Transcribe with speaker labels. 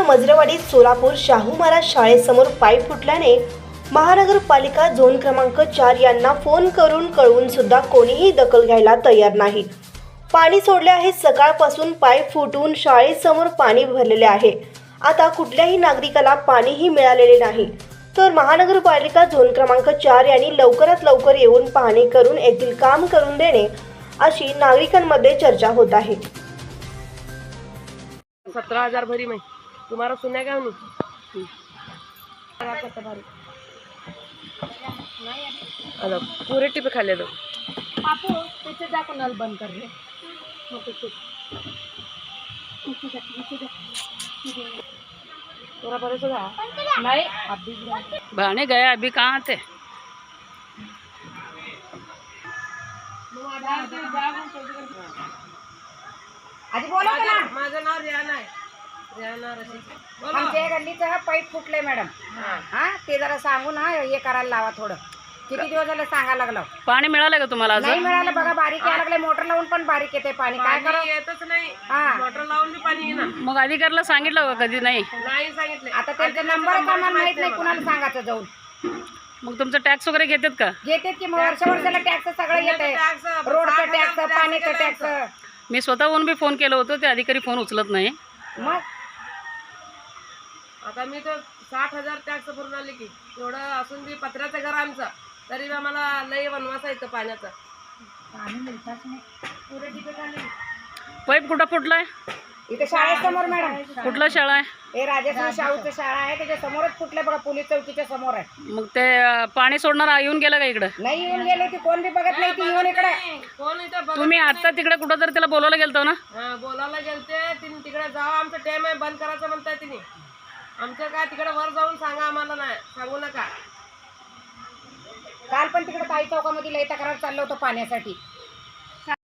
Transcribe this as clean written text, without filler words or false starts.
Speaker 1: Majrewadi Solapur Shahu Maharaj शाळेसमोर pipe फुटल्याने महानगरपालिका zone क्रमांक 4 यांना फोन करून कळवून सुद्धा कोणीही दखल घ्यायला तयार नाही। पाणी सोडले आहे। सकाळपासून पाईप फुटून शाळेसमोर पाणी भरलेले आहे। आता कुठल्याही नागरिकाला पाणीही मिळालेले नाही। तर महानगरपालिका झोन क्रमांक 4 यांनी लवकरात लवकर येऊन पाहणी करून येथील काम करून देणे अशी नागरिकांमध्ये चर्चा होत आहे।
Speaker 2: 17,000 भरी में तुम्हारा सुना क्या हेलो पूरे टिप खा ले दो
Speaker 3: पापू पीछे जाकर नल बंद कर रहे
Speaker 2: पूरा परे से
Speaker 3: नहीं अभी
Speaker 4: बहाने गया अभी कहाँ थे।
Speaker 3: आधी बोला ना।
Speaker 2: माझं नाव रियाना आहे। रियाना रशीद बोला।
Speaker 3: आमच्या गल्लीचं पाईप फुटलंय मॅडम। हा ते जरा सांगू ना हे करायला लावा थोडं। किती दिवस झाले सांगायला लागलो।
Speaker 4: पाणी मिळालं का तुम्हाला
Speaker 3: नाही
Speaker 4: अजून?
Speaker 3: मिळालं बघा, बारीक यायला लागले। मोटर लावून पण बारीक येते पाणी। काय
Speaker 2: पाणी
Speaker 3: करा
Speaker 2: येतच नाही।
Speaker 3: हा
Speaker 2: मोटर लावून बी पाणी येईना।
Speaker 4: मग अधिकाऱ्याला सांगितलं का कधी? नाही
Speaker 2: नाही सांगितले।
Speaker 3: आता त्यांचा नंबर आम्हाला माहित नाही, कुणाला सांगायचं जाऊन।
Speaker 4: मग तुमचं टॅक्स वगैरे घेतात का?
Speaker 3: घेतात की मग वर्षाला टॅक्स सगळं येते। रोडचं टॅक्स, पाणीचं टॅक्स।
Speaker 4: मी स्वतःहून बी फोन केलं होतं, ते अधिकारी फोन उचलत नाही।
Speaker 3: मग
Speaker 2: आता मी तर 60,000 टॅक्स भरून आले की एवढं असून बी पत्र्याचं घर आमचं, तरी बी आम्हाला लई वनवास येतं पाण्याचा।
Speaker 3: पाणी मिळताच नाही। पुरे तिकडे आले
Speaker 4: पाईप कुठं फुटलाय?
Speaker 3: इथे शाळेसमोर मॅडम।
Speaker 4: कुठलं शाळा आहे?
Speaker 3: हे राजश्री शाहूची शाळा आहे, त्याच्या समोरच फुटले बघा, पोलीस चौकीच्या समोर आहे।
Speaker 4: मग ते पाणी सोडणारा येऊन गेला का इकडं?
Speaker 3: नाही येऊन गेले, ती कोण बी बघत नाही, ती येऊन इकडे।
Speaker 2: कोण इथं बघ
Speaker 4: तुम्ही आता तिकडे कुठं तरी त्याला बोलायला गेलतो ना?
Speaker 2: बोलायला गेलते, तिने तिकडे जावा, आमचं टाइम आहे बंद करायचं म्हणताय तिने। आमचं काय तिकडे वर जाऊन सांगा, आम्हाला नाही सांगू नका।
Speaker 3: काल पण तिकडे ताई चौकामध्ये लई तक्रार चाललं होतं पाण्यासाठी।